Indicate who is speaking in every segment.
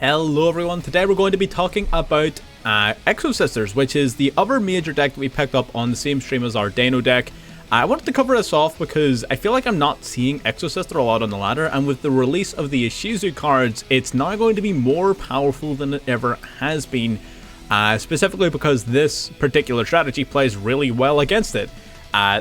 Speaker 1: Hello everyone, today we're going to be talking about Exosisters, which is the other major deck that we picked up on the same stream as our Dano deck. I wanted to cover this off because I feel like I'm not seeing Exosister a lot on the ladder, and with the release of the Ishizu cards, it's now going to be more powerful than it ever has been, specifically because this particular strategy plays really well against it.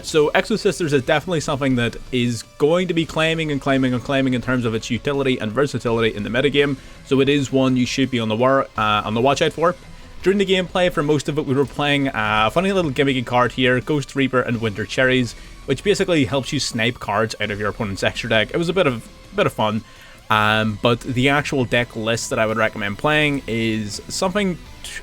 Speaker 1: So Exosisters is definitely something that is going to be claiming in terms of its utility and versatility in the metagame, so it is one you should be on the watch out for. During the gameplay, for most of it, we were playing a funny little gimmicky card here, Ghost Reaper and Winter Cherries, which basically helps you snipe cards out of your opponent's extra deck. It was a bit of fun, but the actual deck list that I would recommend playing is something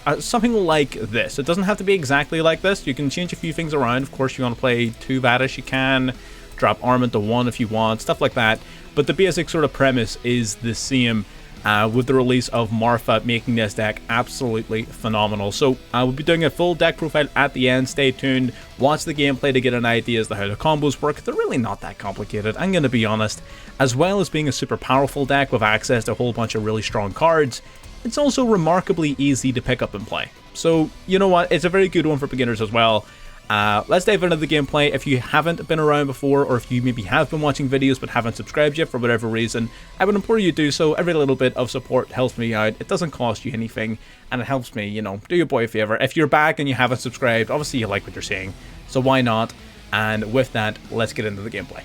Speaker 1: like this. It doesn't have to be exactly like this. You can change a few things around. Of course, if you want to play 2 Vadis, you can drop Armament to 1 if you want, stuff like that. But the basic sort of premise is the same, with the release of Marfa making this deck absolutely phenomenal. So I will be doing a full deck profile at the end. Stay tuned, watch the gameplay to get an idea as to how the combos work. They're really not that complicated, I'm going to be honest. As well as being a super powerful deck with access to a whole bunch of really strong cards, it's also remarkably easy to pick up and play. So, you know what, it's a very good one for beginners as well. Let's dive into the gameplay. If you haven't been around before, or if you maybe have been watching videos but haven't subscribed yet for whatever reason, I would implore you to do so. Every little bit of support helps me out. It doesn't cost you anything, and it helps me, you know, do your boy a favor. If you're back and you haven't subscribed, obviously you like what you're seeing, so why not? And with that, let's get into the gameplay.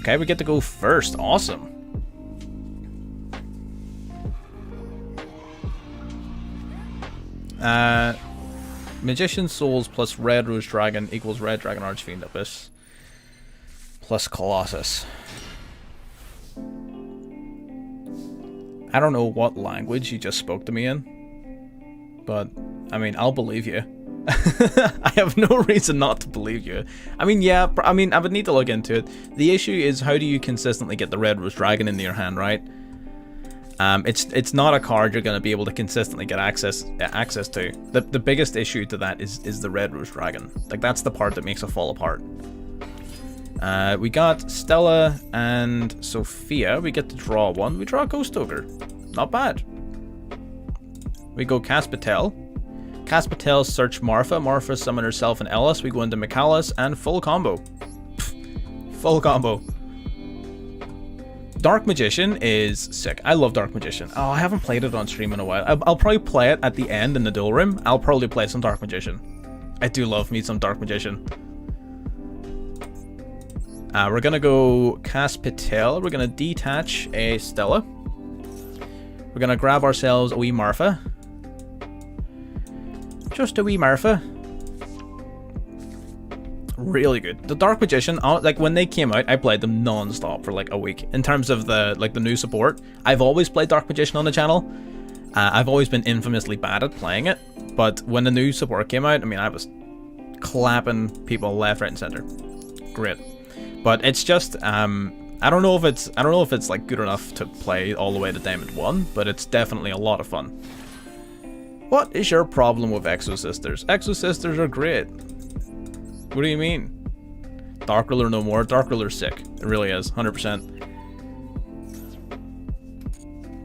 Speaker 1: Okay, we get to go first. Awesome. Magician Souls plus Red Rose Dragon equals Red Dragon Archfiend Abyss plus Colossus. I don't know what language you just spoke to me in, but I mean, I'll believe you. I have no reason not to believe you. I mean, yeah, I would need to look into it. The issue is, how do you consistently get the Red Rose Dragon into your hand, right? It's not a card you're going to be able to consistently get access to. The biggest issue to that is the Red Rose Dragon. Like, that's the part that makes it fall apart. We got Stella and Sophia. We get to draw one. We draw a Ghost Ogre. Not bad. We go Caspatel. Caspatel search Marfa. Marfa summon herself and Ellis. We go into Michaelis and full combo. Full combo. Dark Magician is sick. I love Dark Magician. Oh, I haven't played it on stream in a while. I'll probably play it at the end in the duel room. I'll probably play some Dark Magician. I do love me some Dark Magician. We're gonna go Caspatel. We're gonna detach a Stella. We're gonna grab ourselves a wee Marfa. Just a wee Marfa. Really good. The Dark Magician, like when they came out, I played them non-stop for like a week. In terms of the new support, I've always played Dark Magician on the channel. I've always been infamously bad at playing it, but when the new support came out, I mean, I was clapping people left, right, and center. Great. But it's just, I don't know if it's like good enough to play all the way to Diamond 1, but it's definitely a lot of fun. What is your problem with Exosisters? Exosisters are great. What do you mean? Dark Ruler no more. Dark Ruler's sick. It really is. 100%.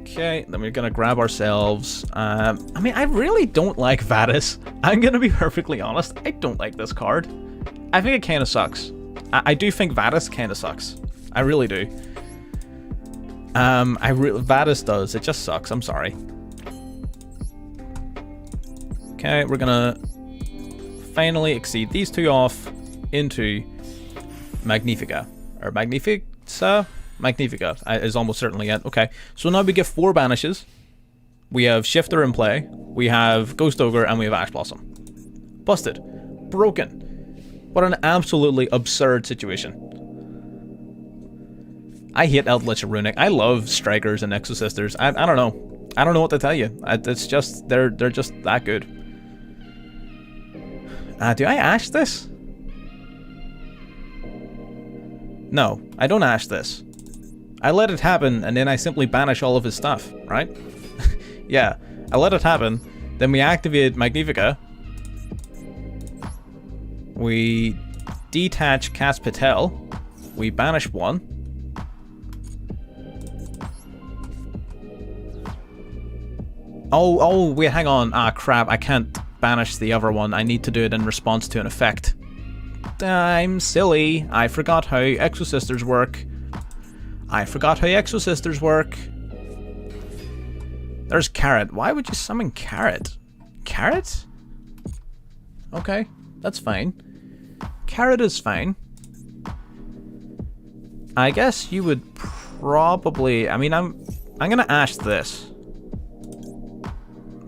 Speaker 1: Okay, then we're gonna grab ourselves. I mean, I really don't like Vadis. I'm gonna be perfectly honest. I don't like this card. I think it kind of sucks. I do think Vadis kind of sucks. I really do. Vadis does. It just sucks. I'm sorry. Okay, we're gonna finally exceed these two off into Magnifica. Or Magnifica? Magnifica is almost certainly it. Okay, so now we get 4 banishes. We have Shifter in play. We have Ghost Ogre, and we have Ash Blossom. Busted. Broken. What an absolutely absurd situation. I hate Eldritch Runic. I love Strikers and Exosisters. I don't know. I don't know what to tell you. It's just, they're just that good. Do I Ash this? No, I don't Ash this. I let it happen, and then I simply banish all of his stuff, right? Yeah, I let it happen, then we activate Magnifica. We detach Caspatel. We banish 1. Oh, wait, hang on. Ah, crap. I can't banish the other one. I need to do it in response to an effect. I'm silly. I forgot how Exosisters work. There's Carrot. Why would you summon Carrot? Carrot? Okay, that's fine. Carrot is fine. I guess you would probably... I mean, I'm gonna Ash this.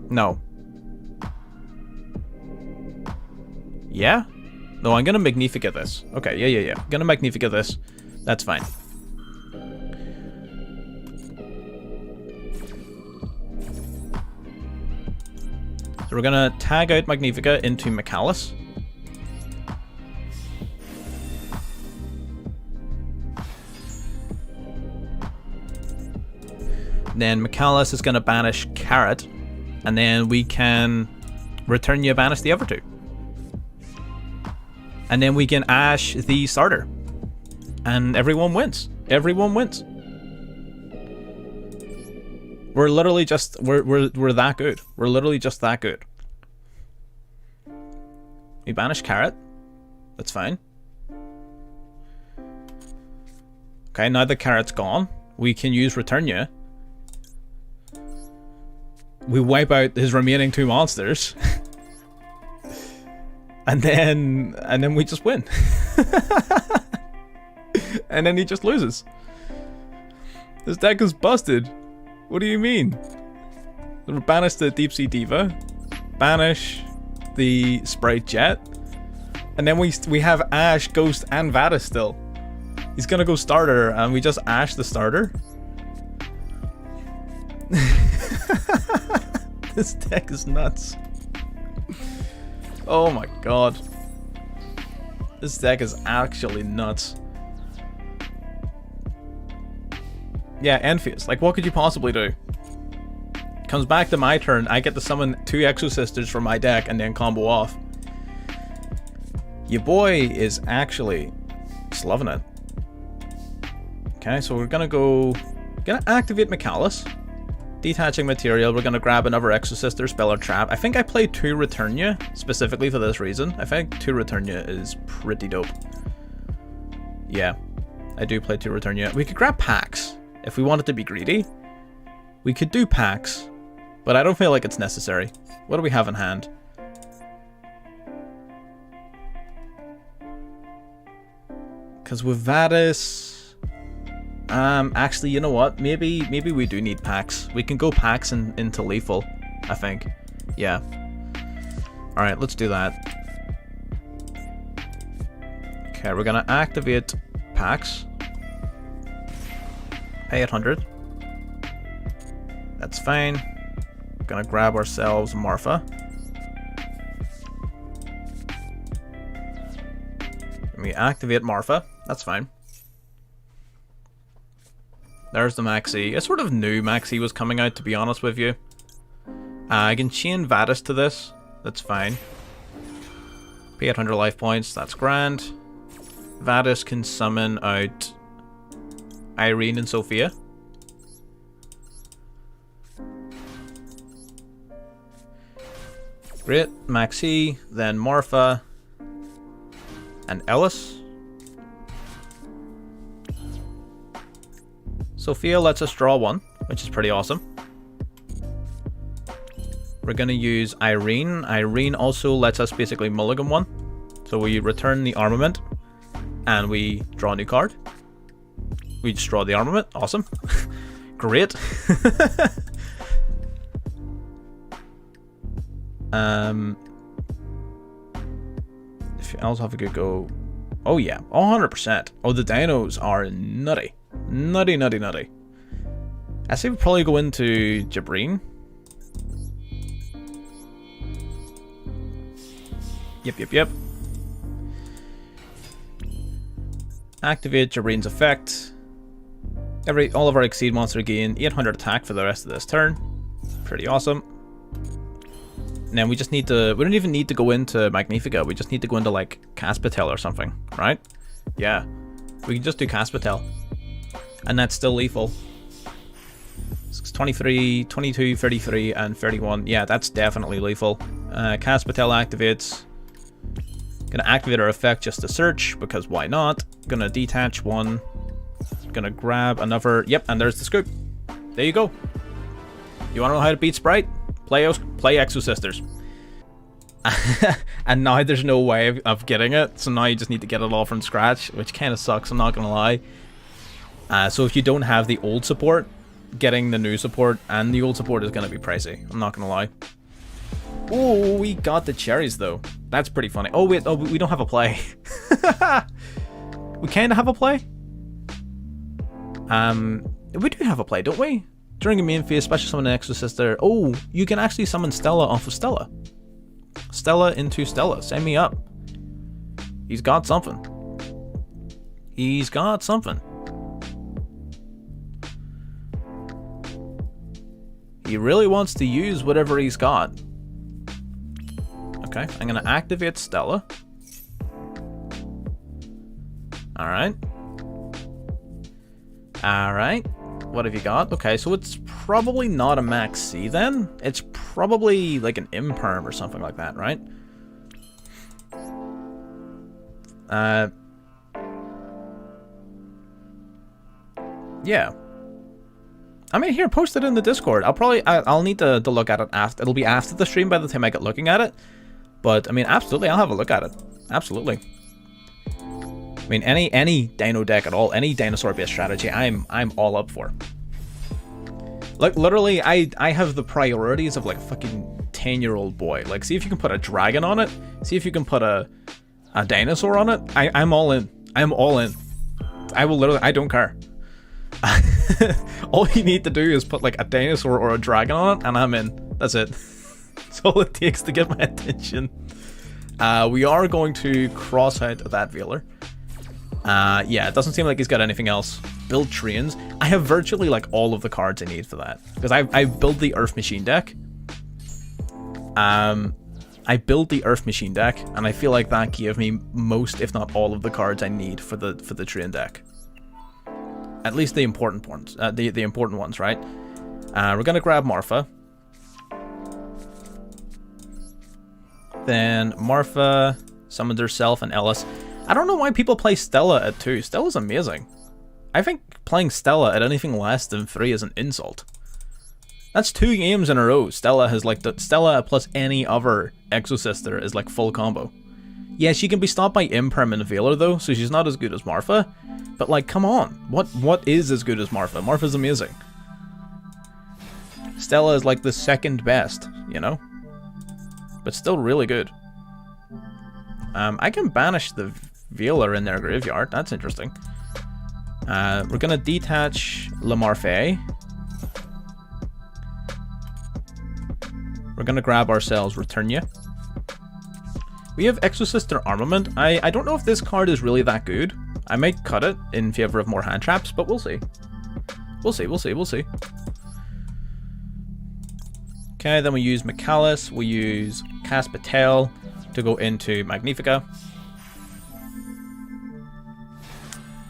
Speaker 1: No. Yeah? No, I'm gonna Magnifica this. Okay, yeah. Gonna Magnifica this. That's fine. So we're gonna tag out Magnifica into Mikalis. Then Mikalis is gonna banish Carrot, and then we can return you banish the other two. And then we can Ash the starter. And everyone wins. Everyone wins. We're literally just we're that good. We're literally just that good. We banish Carrot. That's fine. Okay, now the Carrot's gone, we can use Return You. We wipe out his remaining two monsters. and then we just win. And then he just loses. This deck is busted. What do you mean? Banish the Deep Sea Diva, banish the Sprite Jet, and then we have Ash, Ghost, and Vadis still. He's gonna go starter, and we just Ash the starter. This deck is nuts. Oh my god. This deck is actually nuts. Yeah, Envious. Like, what could you possibly do? Comes back to my turn, I get to summon 2 Exosisters from my deck and then combo off. Your boy is actually just loving it. Okay, so we're gonna activate Mikalis. Detaching material, we're gonna grab another Exosister, Spell or Trap. I think I played 2 Return You specifically for this reason. I think 2 Return You is pretty dope. Yeah, I do play 2 Return You. We could grab packs if we wanted to be greedy. We could do packs, but I don't feel like it's necessary. What do we have in hand? Because with Vadis... actually, you know what? Maybe we do need packs. We can go packs into lethal, I think. Yeah. Alright, let's do that. Okay, we're gonna activate packs. Pay 800. That's fine. Gonna grab ourselves Marfa. And we activate Marfa. That's fine. There's the Maxi. I sort of knew Maxi was coming out, to be honest with you. I can chain Vadis to this. That's fine. Pay 800 life points. That's grand. Vadis can summon out Irene and Sophia. Great. Maxi, then Marfa, and Ellis. Sophia lets us draw 1, which is pretty awesome. We're going to use Irene. Irene also lets us basically mulligan 1. So we return the armament, and we draw a new card. We just draw the armament. Awesome. Great. If else have a good go. Oh yeah, 100%. Oh, the dinos are nutty. Nutty. I say we probably go into Jabreen. Yep. Activate Jabreen's effect. All of our Exceed monster gain 800 attack for the rest of this turn. Pretty awesome. And then we don't even need to go into Magnifica. We just need to go into like Caspatel or something, right? Yeah. We can just do Caspatel. And that's still lethal. 23, 22, 33, and 31. Yeah, that's definitely lethal. Cast Patel activates. Gonna activate our effect just to search, because why not? Gonna detach one. Gonna grab another. Yep, and there's the scoop. There you go. You wanna know how to beat Sprite? Play Exosisters. And now there's no way of getting it, so now you just need to get it all from scratch, which kind of sucks, I'm not gonna lie. So if you don't have the old support, getting the new support and the old support is gonna be pricey, I'm not gonna lie. Oh, we got the cherries though. That's pretty funny. Oh wait, oh, we don't have a play. We kind of have a play. We do have a play, don't we? During a main phase, special summon an Exosister. Oh, you can actually summon Stella off of Stella. Stella into Stella. Send me up. He's got something. He's got something. He really wants to use whatever he's got. Okay, I'm gonna activate Stella. Alright. Alright. What have you got? Okay, so it's probably not a max C then. It's probably like an imperm or something like that, right? Yeah. I mean, here, post it in the Discord. I'll need to look at it after. It'll be after the stream by the time I get looking at it. But I mean, absolutely, I'll have a look at it. Absolutely. I mean, any dino deck at all, any dinosaur-based strategy, I'm all up for. Like, literally, I have the priorities of like a fucking 10-year-old boy. Like, see if you can put a dragon on it. See if you can put a dinosaur on it. I'm all in. I'm all in. I will literally, I don't care. All you need to do is put like a dinosaur or a dragon on it, and I'm in. That's it. That's all it takes to get my attention. We are going to cross out that Veiler. Yeah, it doesn't seem like he's got anything else. Build trains. I have virtually like all of the cards I need for that, because I built the Earth Machine deck. I built the Earth Machine deck, and I feel like that gave me most, if not all, of the cards I need for the train deck. At least the important ones. The important ones, right? We're gonna grab Marfa. Then Marfa summons herself and Ellis. I don't know why people play Stella at 2. Stella's amazing. I think playing Stella at anything less than 3 is an insult. That's 2 games in a row. Stella has like Stella plus any other Exosister is like full combo. Yeah, she can be stopped by Imperm and Veiler though, so she's not as good as Marfa. But like, come on, what is as good as Marfa? Marfa's amazing. Stella is like the second best, you know, but still really good. I can banish the Veiler in their graveyard. That's interesting. We're gonna detach Le Marfait. We're gonna grab ourselves Returnia. We have Exosister Armament. I don't know if this card is really that good. I might cut it in favor of more hand traps, but we'll see. We'll see, we'll see, we'll see. Okay, then we use Michalis. We use Cast Patel to go into Magnifica.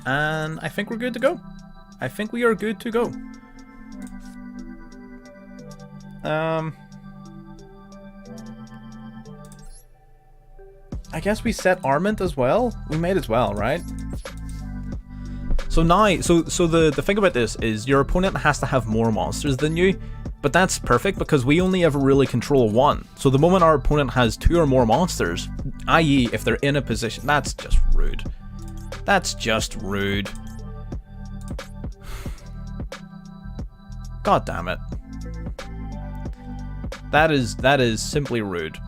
Speaker 1: And I think we're good to go. I think we are good to go. I guess we set Armament as well. We might as well, right? So now, so the thing about this is your opponent has to have more monsters than you, but that's perfect because we only ever really control 1. So the moment our opponent has 2 or more monsters, i.e. if they're in a position, that's just rude. That's just rude. God damn it. That is simply rude.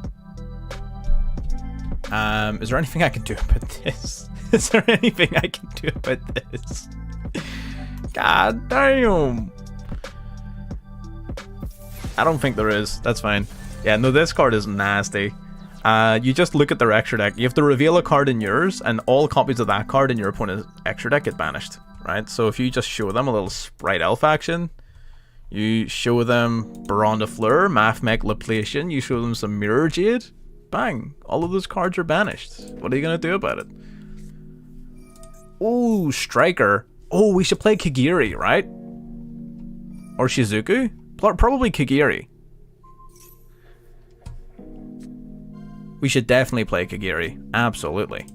Speaker 1: Is there anything I can do about this? Is there anything I can do about this? God damn. I don't think there is. That's fine. Yeah, no, this card is nasty. You just look at their extra deck. You have to reveal a card in yours, and all copies of that card in your opponent's extra deck get banished, right? So if you just show them a little Sprite Elf action, you show them Baron de Fleur, Mathmech Laplation, you show them some Mirror Jade, bang, all of those cards are banished. What are you going to do about it? Ooh, Striker. Oh, we should play Kagiri, right? Or Shizuku? Probably Kagiri. We should definitely play Kagiri. Absolutely.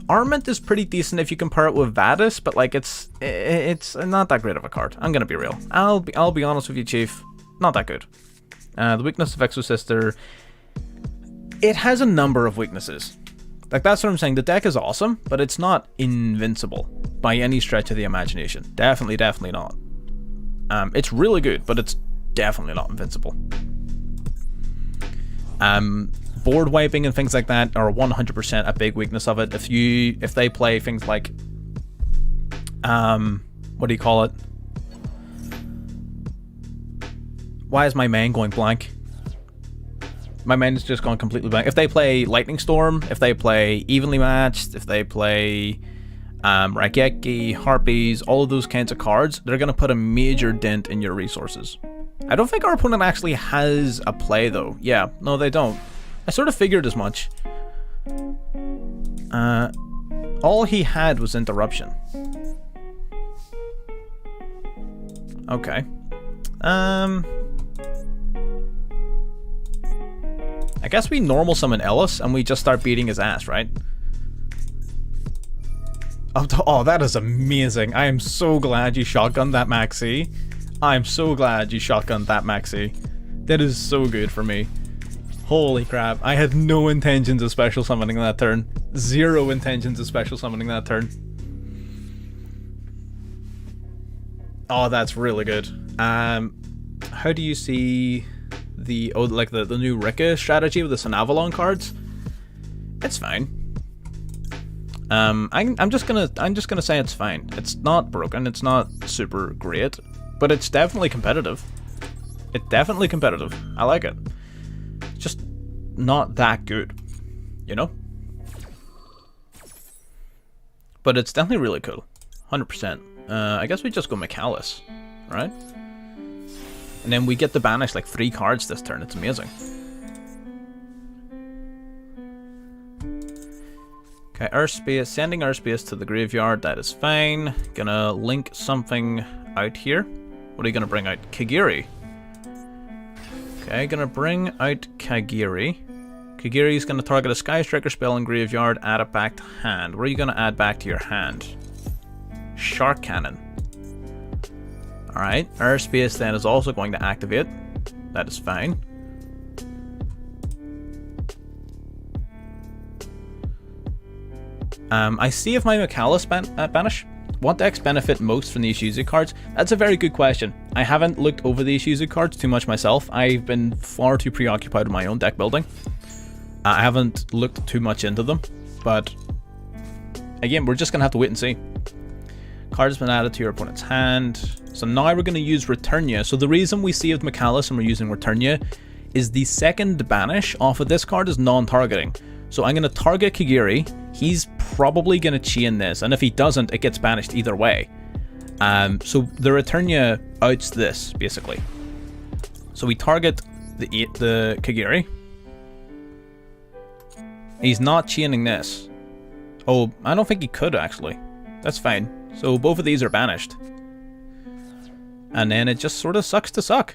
Speaker 1: Armament is pretty decent if you compare it with Vadis, but like it's not that great of a card. I'm gonna be real. I'll be honest with you, Chief. Not that good. The weakness of Exosister. It has a number of weaknesses. Like, that's what I'm saying. The deck is awesome, but it's not invincible by any stretch of the imagination. Definitely not. It's really good, but it's definitely not invincible. Board wiping and things like that are 100% a big weakness of it. If they play things like, what do you call it? Why is my man going blank? My mind is just gone completely blank. If they play Lightning Storm, if they play Evenly Matched, if they play Raigeki, Harpies, all of those kinds of cards, they're going to put a major dent in your resources. I don't think our opponent actually has a play, though. Yeah, no, they don't. I sort of figured as much. All he had was Interruption. Okay. I guess we normal summon Ellis and we just start beating his ass, right? Oh, that is amazing. I am so glad you shotgunned that Maxi. I'm so glad you shotgunned that Maxi. That is so good for me. Holy crap. I had no intentions of special summoning that turn. Zero intentions of special summoning that turn. Oh, that's really good. How do you see the new Rika strategy with the Sunavalon cards? It's fine. I'm just gonna say it's fine. It's not broken. It's not super great, but it's definitely competitive. It's definitely competitive. I like it. It's just not that good, you know. But it's definitely really cool. 100%. I guess we just go Michalis, right? And then we get to banish like 3 cards this turn. It's amazing. Okay, Earthspace, sending Earthspace to the graveyard, that is fine. Gonna link something out here. What are you gonna bring out? Kagiri. Okay, gonna bring out Kagiri. Kagiri's gonna target a Sky Striker spell in graveyard, add it back to hand. What are you gonna add back to your hand? Shark Cannon. Alright, Airspace then is also going to activate. That is fine. I see if my Michalis banish. What decks benefit most from the Ishizu cards? That's a very good question. I haven't looked over the Ishizu cards too much myself. I've been far too preoccupied with my own deck building. I haven't looked too much into them, but again, we're just going to have to wait and see. Card has been added to your opponent's hand. So now we're going to use Returnia. So the reason we saved Michalis and we're using Returnia is the second banish off of this card is non-targeting. So I'm going to target Kagiri. He's probably going to chain this, and if he doesn't, it gets banished either way. So the Returnia outs this, basically. So we target the Kagiri. He's not chaining this. Oh, I don't think he could, actually. That's fine. So both of these are banished. And then it just sort of sucks to suck.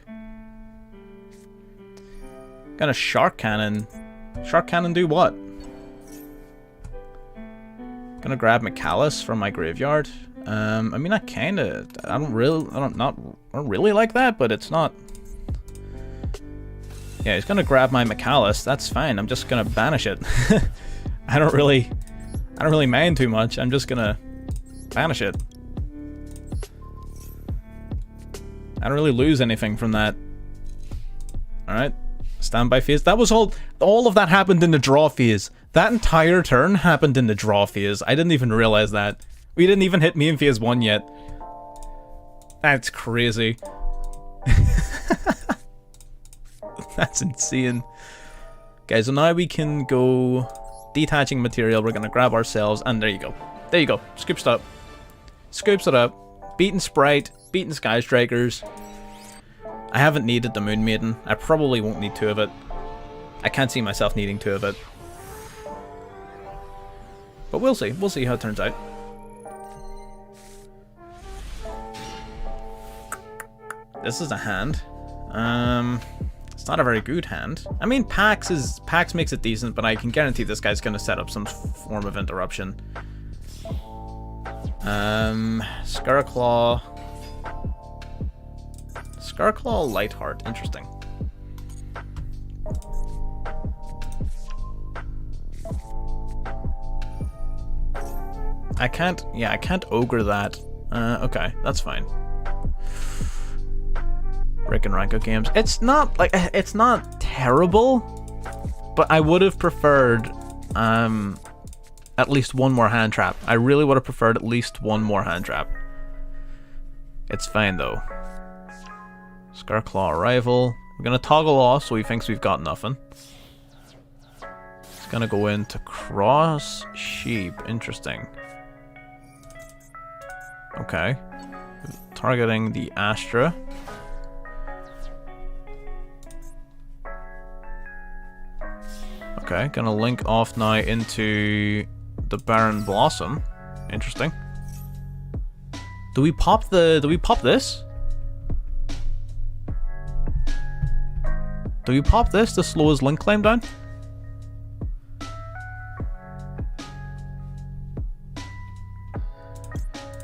Speaker 1: Gonna Shark Cannon. Shark Cannon do what? Gonna grab Michalis from my graveyard. I mean, I don't really like that, but it's not. Yeah, he's gonna grab my Michalis. That's fine. I'm just gonna banish it. I don't really mind too much. I'm just gonna banish it. I don't really lose anything from that. Alright. Standby phase. That was all of that happened in the draw phase. That entire turn happened in the draw phase. I didn't even realize that. We didn't even hit me in phase 1 yet. That's crazy. That's insane. Okay, so now we can go detaching material. We're gonna grab ourselves, and there you go. There you go. Scoops it up. Scoops it up. Beaten Sprite. Beaten Sky Strikers. I haven't needed the Moon Maiden. I probably won't need 2 of it. I can't see myself needing 2 of it. But we'll see. We'll see how it turns out. This is a hand. It's not a very good hand. I mean, Pax makes it decent, but I can guarantee this guy's gonna set up some form of interruption. Scarclaw, Lightheart, interesting. I can't ogre that. Okay, that's fine. Rick and Ranko games. It's not terrible, but I would have preferred at least one more hand trap. I really would have preferred at least one more hand trap. It's fine though. Scarclaw Arrival. We're gonna toggle off so he thinks we've got nothing. It's gonna go into Cross Sheep. Interesting. Okay. Targeting the Astra. Okay, gonna link off now into the Baron Blossom. Interesting. Do we pop this? Do we pop this to slow his link climb down?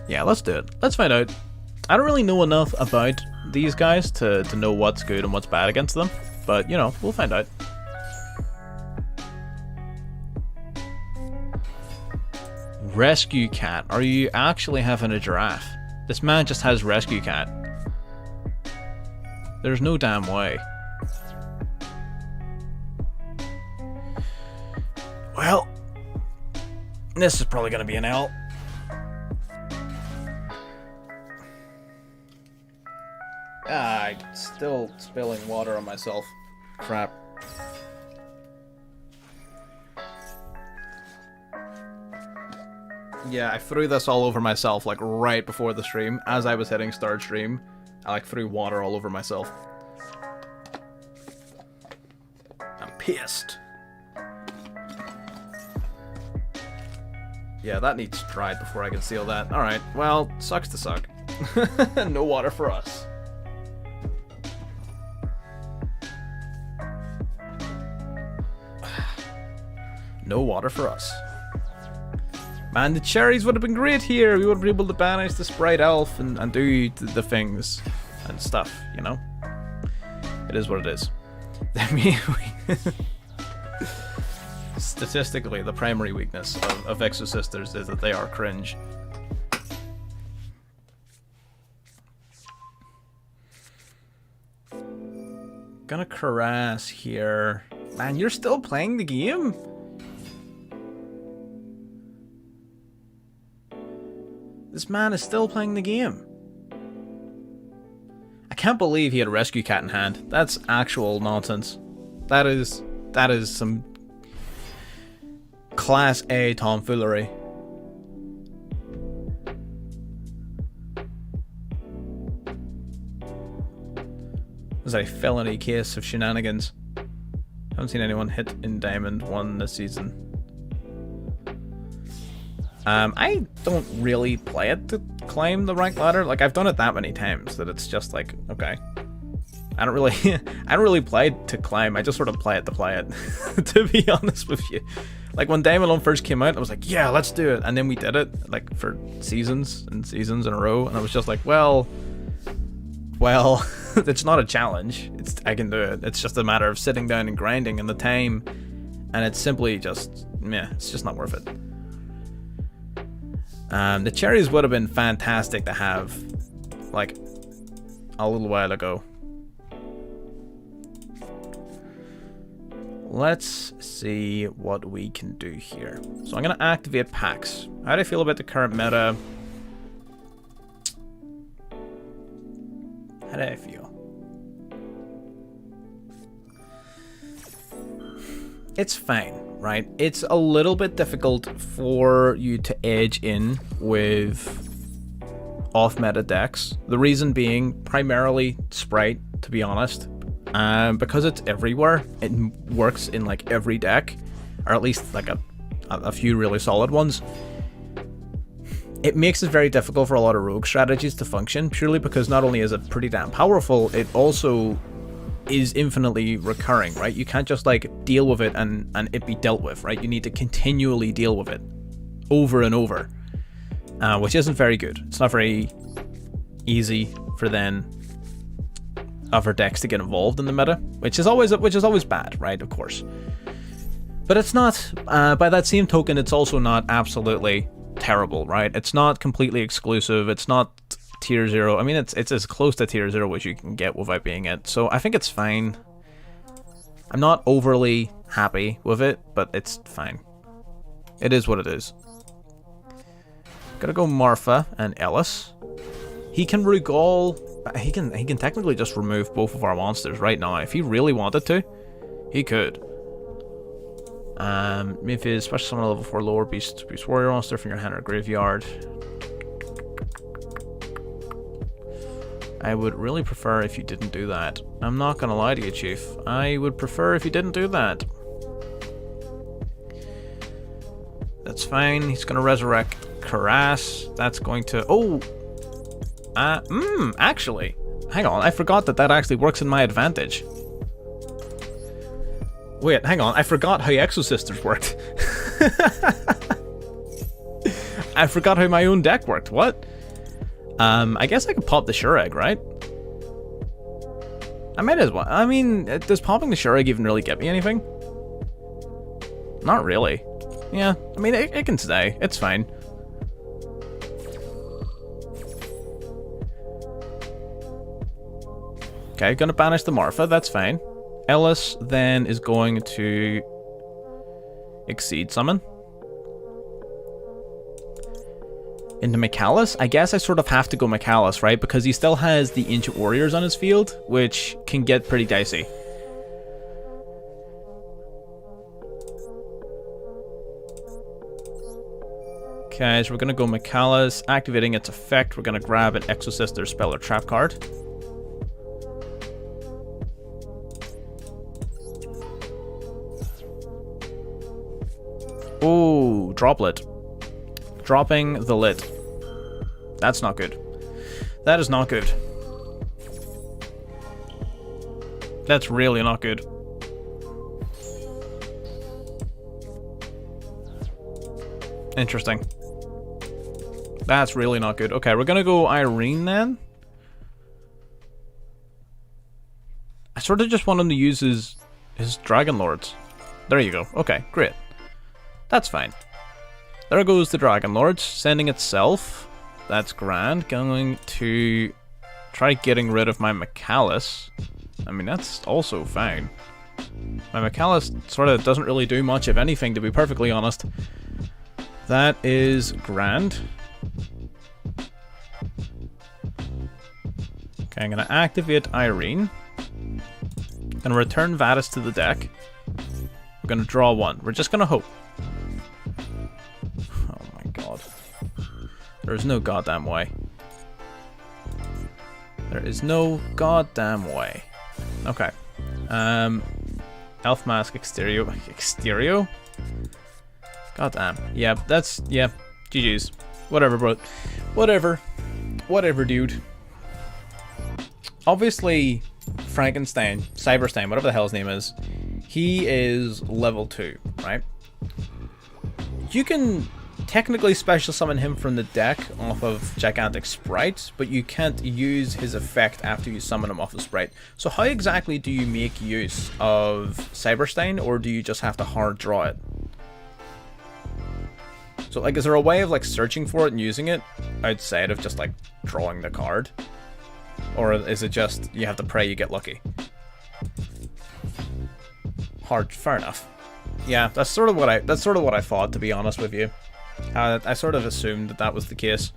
Speaker 1: Yeah, let's do it. Let's find out. I don't really know enough about these guys to know what's good and what's bad against them, but you know, we'll find out. Rescue Cat. Are you actually having a giraffe? This man just has Rescue Cat. There's no damn way. Well, this is probably gonna be an L. I'm still spilling water on myself. Crap. Yeah, I threw this all over myself, like, right before the stream. As I was hitting start stream, I, like, threw water all over myself. I'm pissed. Yeah, that needs dried before I can seal that. Alright, well, sucks to suck. No water for us. No water for us. Man, the cherries would have been great here. We would have been able to banish the Sprite Elf and do the things and stuff, you know? It is what it is. I mean, statistically, the primary weakness of Exosisters is that they are cringe. Gonna Caress here. Man, you're still playing the game? This man is still playing the game. I can't believe he had a Rescue Cat in hand. That's actual nonsense. That is some class A tomfoolery. This is a felony case of shenanigans. Haven't seen anyone hit in Diamond 1 this season. I don't really play it to climb the rank ladder. Like, I've done it that many times that it's just like, okay. I don't really play to climb. I just sort of play it to play it, to be honest with you. Like, when Diamond 1 first came out, I was like, yeah, let's do it. And then we did it, like, for seasons and seasons in a row. And I was just like, well, it's not a challenge. I can do it. It's just a matter of sitting down and grinding and the time. And it's simply just, meh, it's just not worth it. The cherries would have been fantastic to have, like, a little while ago. Let's see what we can do here. So I'm going to activate Pax. How do I feel about the current meta? How do I feel? It's fine, right? It's a little bit difficult for you to edge in with off-meta decks. The reason being primarily Sprite, to be honest. Because it's everywhere, it works in like every deck, or at least like a few really solid ones. it makes it very difficult for a lot of rogue strategies to function, purely because not only is it pretty damn powerful, it also is infinitely recurring, right? You can't just like deal with it and it be dealt with, right? You need to continually deal with it over and over, which isn't very good. It's not very easy for then other decks to get involved in the meta, which is always bad, right? Of course, but it's not. By that same token, it's also not absolutely terrible, right? It's not completely exclusive. It's not tier 0. I mean, it's as close to tier 0 as you can get without being it. So I think it's fine. I'm not overly happy with it, but it's fine. It is what it is. Gotta go Marfa and Ellis. He can regall. He can technically just remove both of our monsters right now if he really wanted to. He could. If his special summon a level 4 lower beast warrior monster from your hand or graveyard. I would really prefer if you didn't do that. I'm not gonna lie to you, Chief. I would prefer if you didn't do that. That's fine. He's gonna resurrect Karas. That's going to... Oh! Actually. Hang on, I forgot that actually works in my advantage. Wait, hang on, I forgot how Exosisters worked. I forgot how my own deck worked, what? I guess I could pop the Sure Egg, right? I might as well. I mean, does popping the Sure Egg even really get me anything? Not really. Yeah, I mean, it can stay. It's fine. Okay, gonna banish the Marfa, that's fine. Ellis then is going to Exceed Summon. Into Mikalis? I guess I sort of have to go Mikalis, right? Because he still has the Ancient Warriors on his field, which can get pretty dicey. Okay, so we're going to go Mikalis. Activating its effect, we're going to grab an Exosister spell or trap card. Oh, Droplet. Dropping the lid. That's not good. That is not good. That's really not good. Interesting. That's really not good. Okay, we're gonna go Irene then. I sort of just want him to use his Dragon Lords. There you go. Okay, great. That's fine. There goes the Dragon Lords, sending itself. That's grand. Going to try getting rid of my Mikalis. I mean, that's also fine. My Mikalis sort of doesn't really do much of anything, to be perfectly honest. That is grand. Okay, I'm going to activate Irene. I'm going to return Vadis to the deck. We're going to draw one. We're just going to hope. God. There is no goddamn way. There is no goddamn way. Okay. Elf Mask Exterio. Exterio? Goddamn. Yeah, that's... Yeah. GG's. Whatever, bro. Whatever. Whatever, dude. Obviously, Frankenstein, Cyberstein, whatever the hell his name is, he is level 2, right? You can technically special summon him from the deck off of Gigantic Sprite, but you can't use his effect after you summon him off of Sprite. So how exactly do you make use of Cyberstein, or do you just have to hard draw it? So like, is there a way of like searching for it and using it outside of just like drawing the card? Or is it just you have to pray you get lucky? Hard, fair enough. Yeah, that's sort of what I thought, to be honest with you. I sort of assumed that was the case.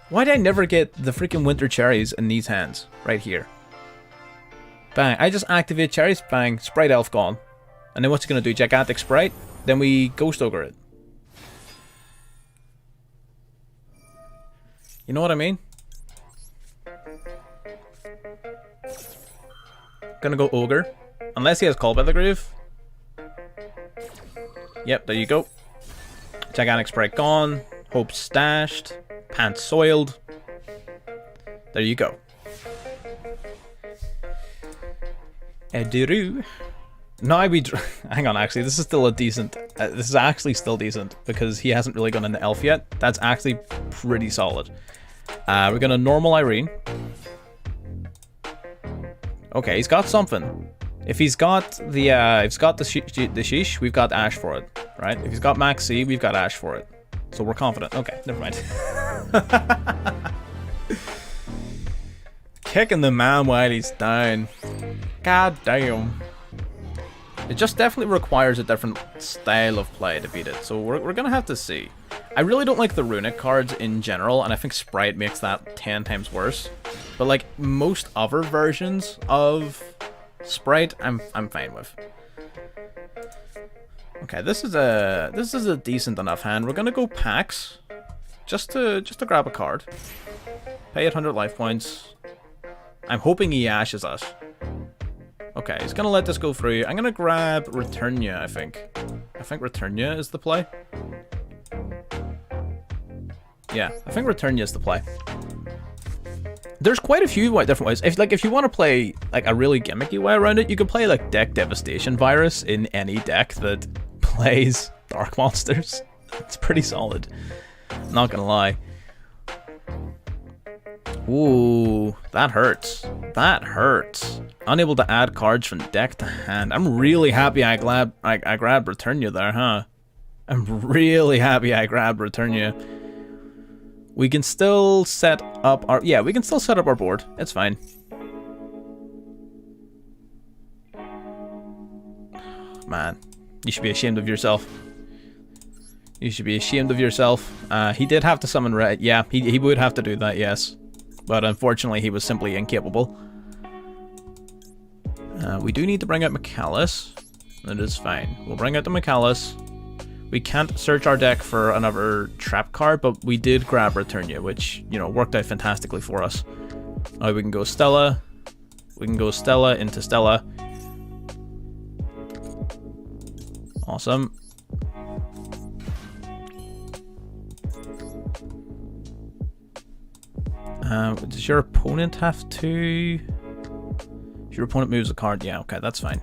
Speaker 1: Why did I never get the freaking Winter Cherries in these hands? Right here. Bang. I just activate Cherries. Bang. Sprite Elf gone. And then what's it going to do? Gigantic Sprite? Then we Ghost Ogre it. You know what I mean? Gonna go Ogre. Unless he has Call by the Grave. Yep, there you go. Gigantic Sprite gone. Hope stashed. Pants soiled. There you go. Ediru. Now we... Hang on, actually, this is still a decent... this is actually still decent, because he hasn't really gone into Elf yet. That's actually pretty solid. We're gonna normal Irene. Okay, he's got something. If he's got the Sheesh, we've got Ash for it, right? If he's got Max C, we've got Ash for it. So we're confident. Okay, never mind. Kicking the man while he's down. God damn. It just definitely requires a different style of play to beat it, so we're gonna have to see. I really don't like the runic cards in general, and I think Sprite makes that 10 times worse. But like most other versions of Sprite, I'm fine with. Okay, this is a decent enough hand. We're gonna go packs, just to grab a card. Pay 800 life points. I'm hoping he ashes us. Okay, he's gonna let this go through. I'm gonna grab Returnia, I think. I think Returnia is the play. Yeah, I think Returnia is the play. There's quite a few different ways. If you want to play like a really gimmicky way around it, you can play like Deck Devastation Virus in any deck that plays Dark Monsters. It's pretty solid. Not gonna lie. Ooh, that hurts. That hurts. Unable to add cards from deck to hand. I'm really happy I grabbed Returnia there, huh? I'm really happy I grabbed Returnia. We can still set up our... Yeah, we can still set up our board. It's fine. Man, you should be ashamed of yourself. You should be ashamed of yourself. He did have to summon Red. Yeah, he would have to do that, yes. But unfortunately, he was simply incapable. We do need to bring out Micallus. That is fine. We'll bring out the Micallus. We can't search our deck for another trap card, but we did grab Returnia, which, you know, worked out fantastically for us. Now we can go Stella. We can go Stella into Stella. Awesome. Does your opponent have to... If your opponent moves a card, yeah, okay, that's fine.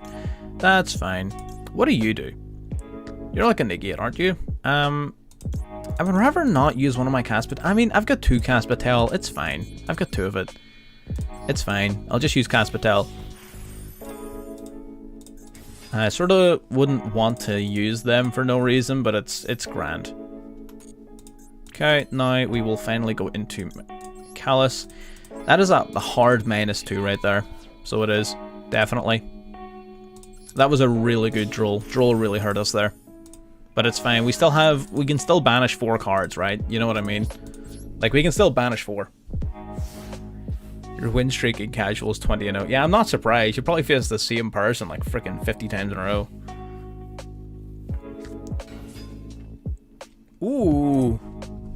Speaker 1: That's fine. What do you do? You're like a negate, aren't you? I would rather not use one of my Caspatel. I mean, I've got 2 Caspatel. It's fine. I've got 2 of it. It's fine. I'll just use Caspatel. I sort of wouldn't want to use them for no reason, but it's grand. Okay, now we will finally go into Callus. That is a hard -2 right there. So it is, definitely. That was a really good Droll. Droll really hurt us there. But it's fine. We can still banish 4 cards, right? You know what I mean? Like, we can still banish 4. Your win streak in casual is 20-0. Yeah, I'm not surprised. You probably face the same person like freaking 50 times in a row. Ooh,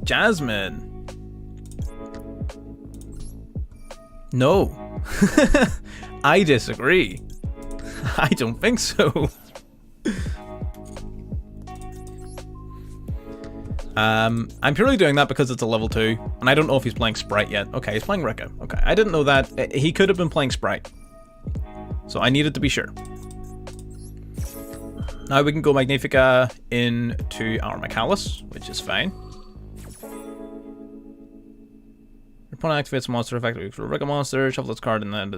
Speaker 1: Jasmine. No. I disagree. I don't think so. I'm purely doing that because it's a level 2, and I don't know if he's playing Sprite yet. Okay, he's playing Rika. Okay, I didn't know that. He could have been playing Sprite. So I needed to be sure. Now we can go Magnifica into our Micallus, which is fine. Your opponent activates monster effect for a Rika monster, shuffle this card, and then...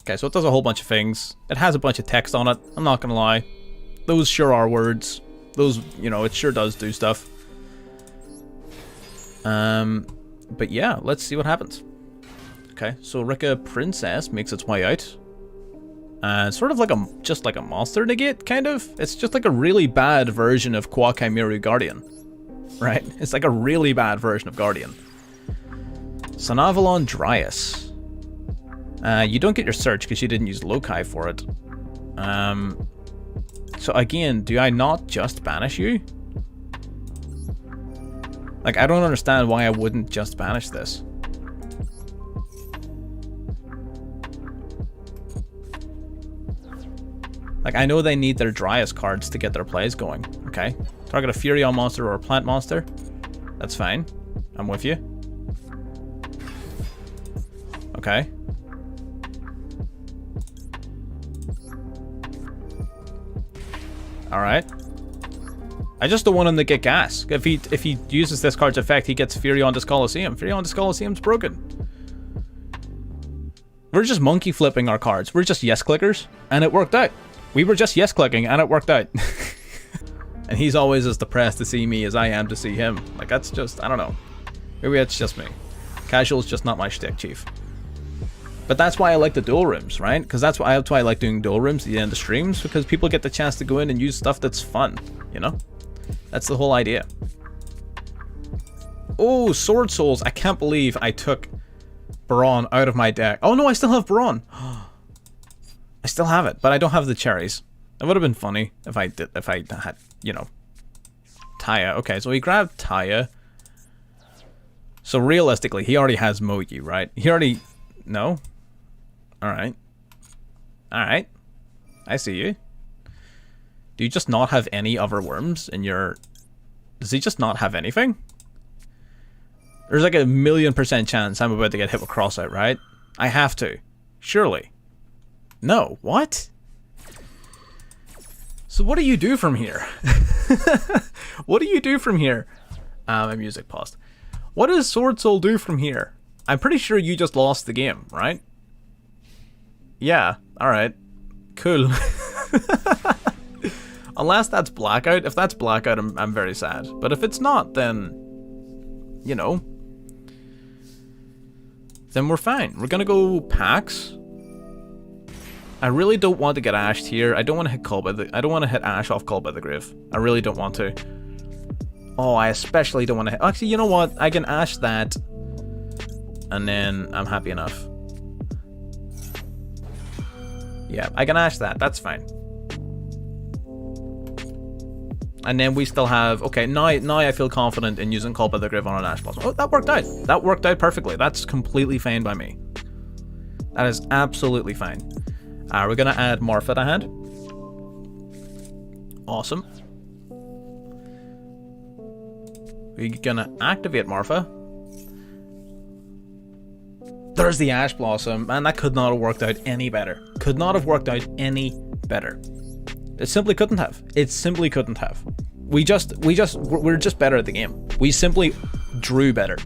Speaker 1: Okay, so it does a whole bunch of things. It has a bunch of text on it, I'm not gonna lie. Those sure are words. Those, you know, it sure does do stuff. But yeah, let's see what happens. Okay, so Rika Princess makes its way out. Sort of like just like a monster negate, kind of. It's just like a really bad version of Quackaimeru Guardian. Right? It's like a really bad version of Guardian. Sonavalon Dryas. You don't get your search because you didn't use Loci for it. So again, do I not just banish you? Like, I don't understand why I wouldn't just banish this. Like, I know they need their driest cards to get their plays going. Okay. Target a Furion monster or a plant monster. That's fine. I'm with you. Okay. Alright. I just don't want him to get gas. If he uses this card's effect, he gets Furion Coliseum. Furion Coliseum's broken. We're just monkey flipping our cards. We're just yes clickers, and it worked out. We were just yes clicking, and it worked out. And he's always as depressed to see me as I am to see him. Like, that's just, I don't know. Maybe it's just me. Casual's just not my shtick, Chief. But that's why I like the duel rooms, right? Because that's why I like doing duel rooms at the end of streams, because people get the chance to go in and use stuff that's fun, you know? That's the whole idea. Oh, Sword Souls. I can't believe I took Baron out of my deck. Oh no, I still have Baron. I still have it, but I don't have the cherries. It would have been funny if I had, you know, Taya. Okay, so he grabbed Taya. So realistically, he already has Mogi, right? He already... No? Alright. Alright. I see you. Do you just not have any other worms in your... Does he just not have anything? There's like a 1,000,000% chance I'm about to get hit with Crossout, right? I have to. Surely. No. What? So what do you do from here? What do you do from here? My music paused. What does Sword Soul do from here? I'm pretty sure you just lost the game, right? Yeah. Alright. Cool. Unless that's Blackout. If that's Blackout, I'm very sad. But if it's not, then... You know. Then we're fine. We're gonna go Pax. I really don't want to get ashed here. I don't want to hit Call by the... I don't want to hit Ash off Call by the Grave. I really don't want to. Oh, I especially don't want to hit... Actually, you know what? I can Ash that. And then I'm happy enough. Yeah, I can Ash that. That's fine. And then we still have... Okay, now I feel confident in using Call by the Grave on an Ash Blossom. Oh, that worked out. That worked out perfectly. That's completely fine by me. That is absolutely fine. We're going to add Morpha to hand. Awesome. We're going to activate Morpha. There's the Ash Blossom. Man, that could not have worked out any better. Could not have worked out any better. It simply couldn't have. It simply couldn't have. We're just better at the game. We simply drew better.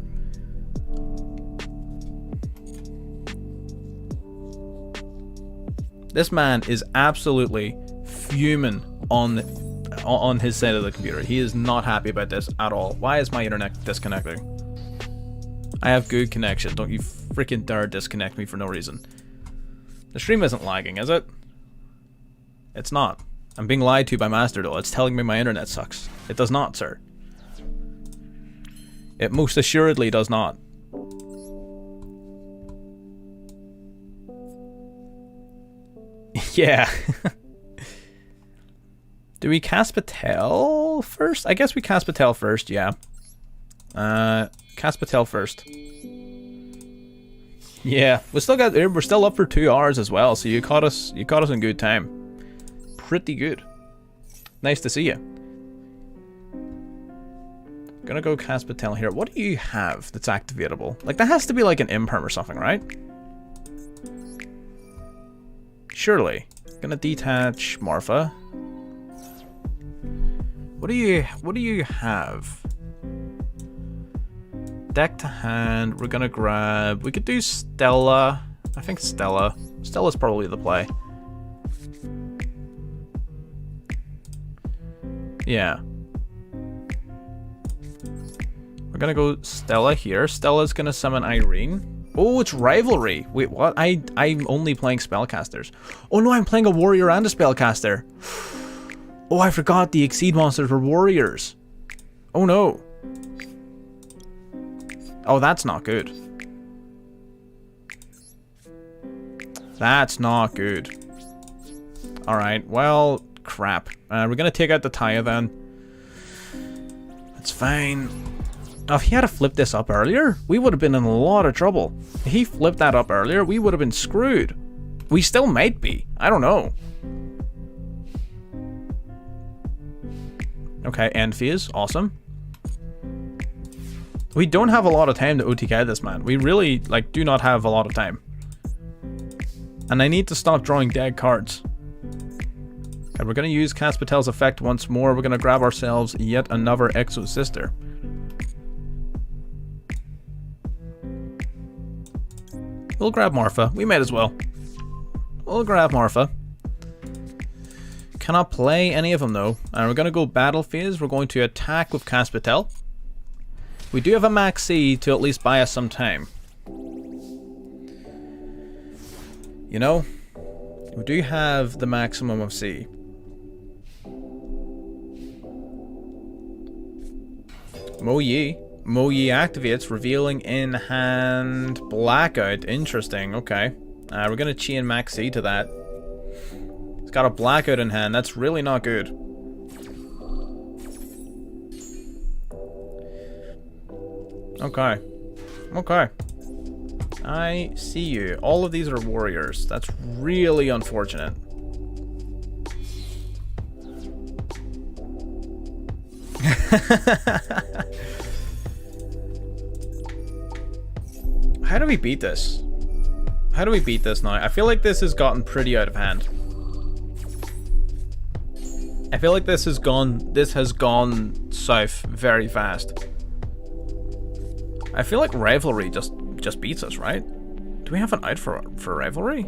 Speaker 1: This man is absolutely fuming on his side of the computer. He is not happy about this at all. Why is my internet disconnecting? I have good connection. Don't you freaking dare disconnect me for no reason. The stream isn't lagging, is it? It's not. I'm being lied to by Master Duel. It's telling me my internet sucks. It does not, sir. It most assuredly does not. Yeah. Do we cast Patel first? I guess we cast Patel first, yeah. Cast Patel first. Yeah, we're still up for 2 hours as well, so you caught us in good time. Pretty good. Nice to see you. Gonna go cast Patel here. What do you have that's activatable? Like, that has to be like an imperm or something, right? Surely. Gonna detach Morpha. What do you have? Deck to hand. We're gonna grab... We could do Stella. I think Stella. Stella's probably the play. Yeah. We're gonna go Stella here. Stella's gonna summon Irene. Oh, it's Rivalry. Wait, what? I'm only playing spellcasters. Oh no, I'm playing a warrior and a spellcaster. Oh, I forgot the Exceed monsters were warriors. Oh no. Oh, that's not good. That's not good. Alright, well, crap. We're gonna take out the Taya then. That's fine. Oh, if he had to flip this up earlier, we would have been in a lot of trouble. If he flipped that up earlier, we would have been screwed. We still might be. I don't know. Okay, end phase. Awesome. We don't have a lot of time to OTK this, man. We really, like, do not have a lot of time. And I need to stop drawing dead cards. And we're going to use Caspitel's effect once more. We're going to grab ourselves yet another Exosister. We'll grab Marfa. We might as well. We'll grab Marfa. Cannot play any of them though. And we're going to go battle phase. We're going to attack with Caspitel. We do have a max C to at least buy us some time. You know, we do have the maximum of C. Mo Yi. Mo Yi activates, revealing in hand blackout. Interesting, okay. We're going to chain max C to that. It's got a blackout in hand. That's really not good. Okay. Okay. I see you. All of these are warriors. That's really unfortunate. How do we beat this? How do we beat this now? I feel like this has gotten pretty out of hand. I feel like this has gone south very fast. I feel like Rivalry just beats us, right? Do we have an out for Rivalry?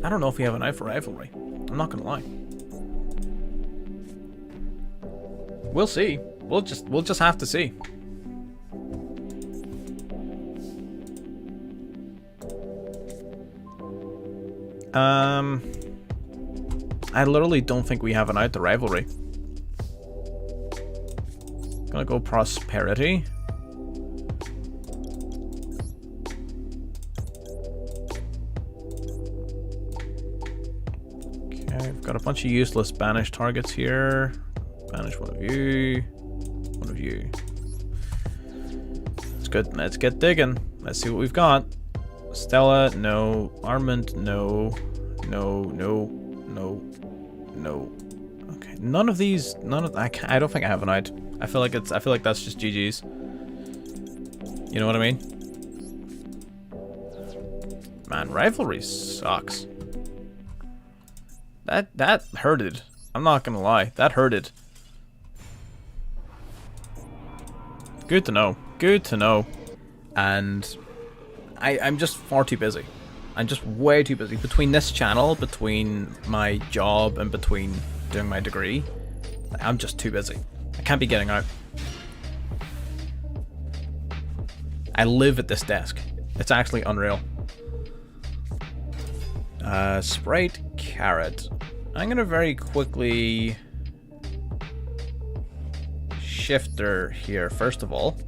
Speaker 1: I don't know if we have an out for Rivalry. I'm not gonna lie. We'll see. We'll just have to see. I literally don't think we have an out to Rivalry. Gonna go Prosperity. Okay, we've got a bunch of useless banish targets here. Banish one of you. One of you. It's good. Let's get digging. Let's see what we've got. Stella, no. Armament, no. No, no, no, no. Okay, none of these. I don't think I have an out. I feel like that's just GG's. You know what I mean? Man, Rivalry sucks. That hurted. I'm not gonna lie. That hurted. Good to know. Good to know. And I'm just far too busy. I'm just way too busy. Between this channel, between my job, and between doing my degree, I'm just too busy. I can't be getting out. I live at this desk. It's actually unreal. Sprite Carrot. I'm gonna very quickly Shifter here first of all.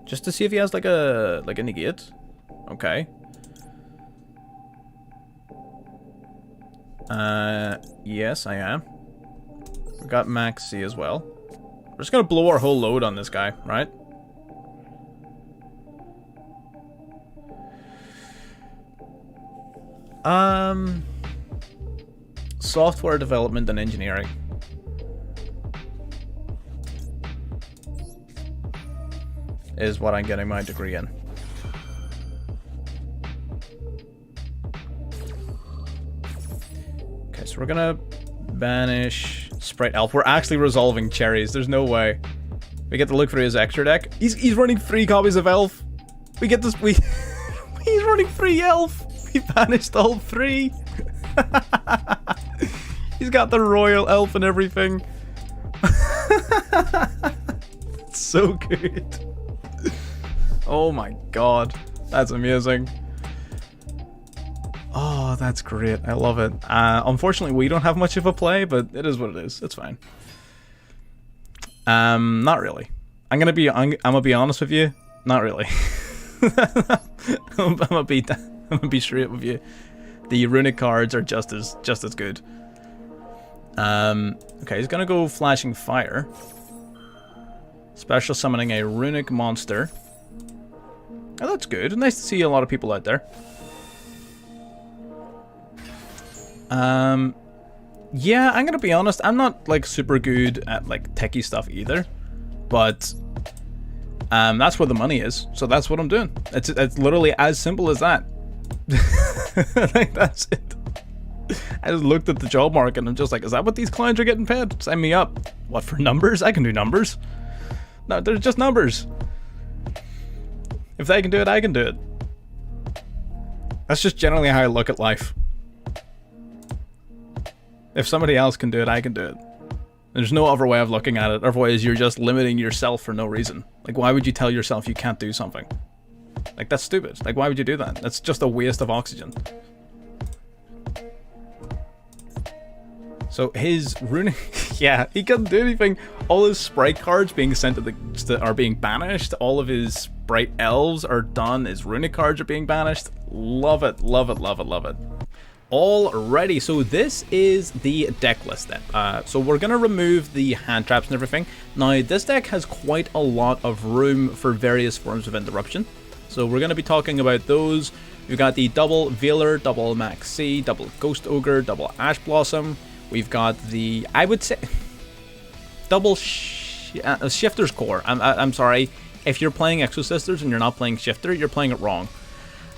Speaker 1: Just to see if he has like a negate. Okay. Yes, I am. We got Max C as well. We're just gonna blow our whole load on this guy, right? Software development and engineering. Is what I'm getting my degree in. Okay, so we're gonna banish Sprite Elf. We're actually resolving cherries. There's no way. We get to look through his extra deck. He's running 3 copies of Elf. We get this. He's running 3 Elf. We banished all 3. He's got the Royal Elf and everything. It's so good. Oh my god, that's amazing. Oh, that's great. I love it. Unfortunately, we don't have much of a play, but it is what it is. It's fine. Not really. I'm gonna be honest with you. Not really. I'm gonna be straight with you. The runic cards are just as good. Okay, he's gonna go Flashing Fire. Special summoning a runic monster. Oh, that's good. Nice to see a lot of people out there. Yeah, I'm gonna be honest, I'm not like super good at like techie stuff either, but that's where the money is, so that's what I'm doing. It's literally as simple as that. I think that's it. I just looked at the job market and I'm just like, is that what these clients are getting paid? Sign me up. What, for numbers? I can do numbers. No, they're just numbers. If they can do it, I can do it. That's just generally how I look at life. If somebody else can do it, I can do it. There's no other way of looking at it. Otherwise, you're just limiting yourself for no reason. Like, why would you tell yourself you can't do something? Like, that's stupid. Like, why would you do that? That's just a waste of oxygen. So his runic, yeah, he can't do anything. All his sprite cards being sent to the are being banished. All of his sprite elves are done. His runic cards are being banished. Love it, love it, love it, love it. Alrighty, so this is the deck list then. So we're gonna remove the hand traps and everything. Now this deck has quite a lot of room for various forms of interruption. So we're gonna be talking about those. We've got the double Veiler, double Max C, double Ghost Ogre, double Ash Blossom. We've got the, I would say, double Shifter's Core. I'm sorry, if you're playing Exosisters and you're not playing Shifter, you're playing it wrong.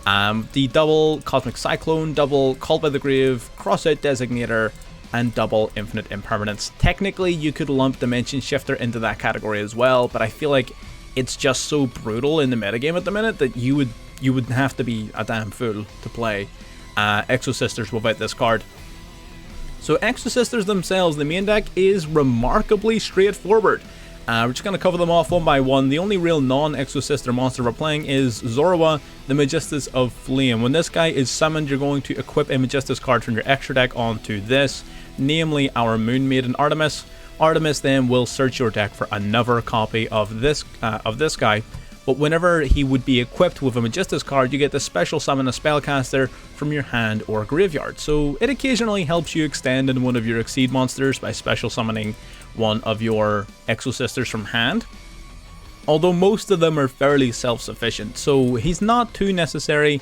Speaker 1: The double Cosmic Cyclone, double Called by the Grave, Crossout Designator, and double Infinite Impermanence. Technically, you could lump Dimension Shifter into that category as well, but I feel like it's just so brutal in the metagame at the minute that you would have to be a damn fool to play Exosisters without this card. So Exosisters themselves, the main deck is remarkably straightforward. We're just going to cover them off one by one. The only real non-Exosister monster we're playing is Zorua, the Magistus of Flame. When this guy is summoned, you're going to equip a Magistus card from your extra deck onto this, namely our Moon Maiden Artemis. Artemis then will search your deck for another copy of this guy, but whenever he would be equipped with a Magistus card, you get to special summon a spellcaster from your hand or graveyard. So it occasionally helps you extend in one of your Exceed monsters by special summoning one of your Exosisters from hand, although most of them are fairly self-sufficient, so he's not too necessary,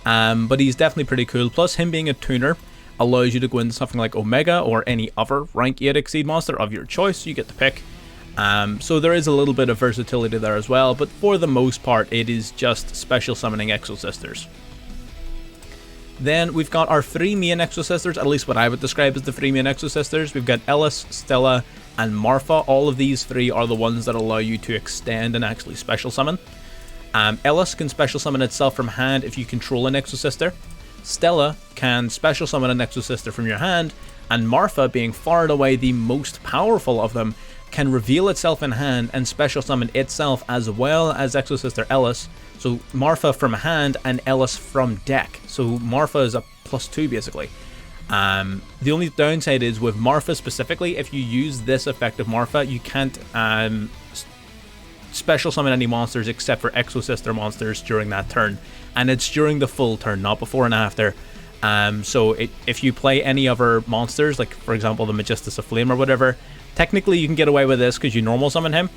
Speaker 1: but he's definitely pretty cool. Plus him being a tuner allows you to go into something like Omega or any other rank 8 Exceed monster of your choice. You get to pick, so there is a little bit of versatility there as well, but for the most part it is just special summoning Exosisters. Then we've got our three main Exosisters, at least what I would describe as the three main Exosisters. We've got Ellis, Stella, and Marfa. All of these three are the ones that allow you to extend and actually special summon. Ellis can special summon itself from hand if you control an Exosister. Stella can special summon an Exosister from your hand, and Marfa, being far and away the most powerful of them, can reveal itself in hand and special summon itself as well as Exosister Ellis. So Marfa from hand and Ellis from deck. So Marfa is a +2 basically. The only downside is with Marfa specifically, if you use this effect of Marfa, you can't special summon any monsters except for Exosister monsters during that turn. And it's during the full turn, not before and after. So if you play any other monsters, like for example the Magistus of Flame or whatever, technically you can get away with this because you normal summon him,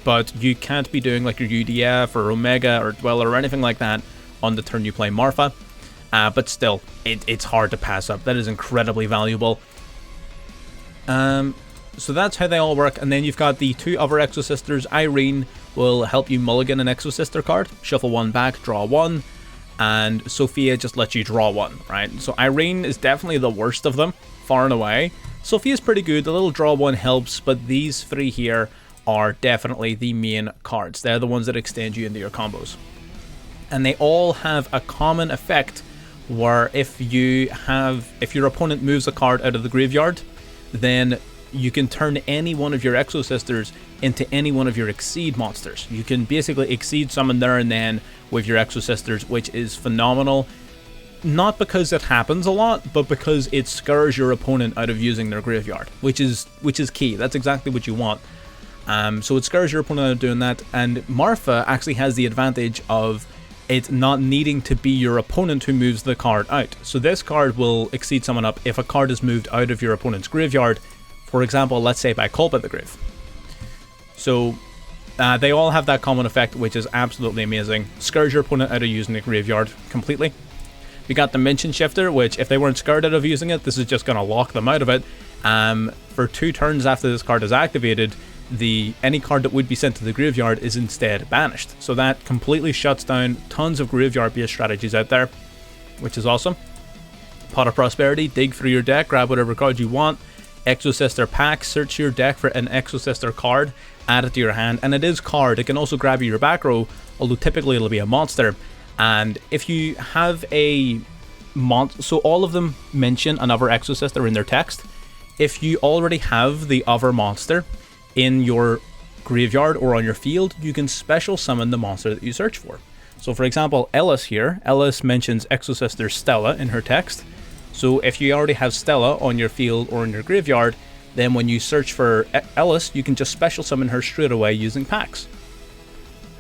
Speaker 1: but you can't be doing like your UDF or Omega or Dweller or anything like that on the turn you play Marfa. But still, it's hard to pass up. That is incredibly valuable. So that's how they all work. And then you've got the two other Exosisters. Irene will help you mulligan an Exosister card, shuffle one back, draw one, and Sophia just lets you draw one, right? So Irene is definitely the worst of them, far and away. Sophia's pretty good, the little draw one helps, but these three here are definitely the main cards. They're the ones that extend you into your combos. And they all have a common effect where if your opponent moves a card out of the graveyard, then you can turn any one of your Exosisters into any one of your Exceed monsters. You can basically Exceed summon there and then with your Exosisters, which is phenomenal. Not because it happens a lot, but because it scares your opponent out of using their graveyard, which is key. That's exactly what you want. So it scares your opponent out of doing that, and Marfa actually has the advantage of it not needing to be your opponent who moves the card out. So this card will Exceed someone up if a card is moved out of your opponent's graveyard, for example, let's say by Call by the Grave. So They all have that common effect, which is absolutely amazing. Scares your opponent out of using the graveyard completely. We got Dimension Shifter, which if they weren't scared out of using it, this is just going to lock them out of it. For 2 turns after this card is activated, any card that would be sent to the graveyard is instead banished. So that completely shuts down tons of graveyard-based strategies out there, which is awesome. Pot of Prosperity, dig through your deck, grab whatever card you want. Exosister pack, search your deck for an Exosister card, add it to your hand, and it is card. It can also grab you your back row, although typically it'll be a monster. And if you have a so all of them mention another Exosister in their text. If you already have the other monster in your graveyard or on your field, you can special summon the monster that you search for. So for example, Ellis here, Ellis mentions Exosister Stella in her text. So if you already have Stella on your field or in your graveyard, then when you search for Ellis, you can just special summon her straight away using packs.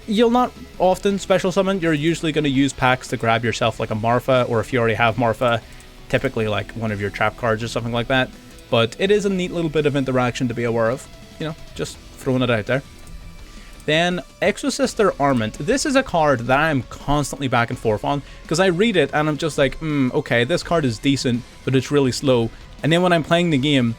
Speaker 1: You'll not often special summon, you're usually going to use packs to grab yourself like a Marfa, or if you already have Marfa, typically like one of your trap cards or something like that. But it is a neat little bit of interaction to be aware of, you know, just throwing it out there. Then Exosister Armament. This is a card that I'm constantly back and forth on, because I read it and I'm just like, okay, this card is decent, but it's really slow. And then when I'm playing the game,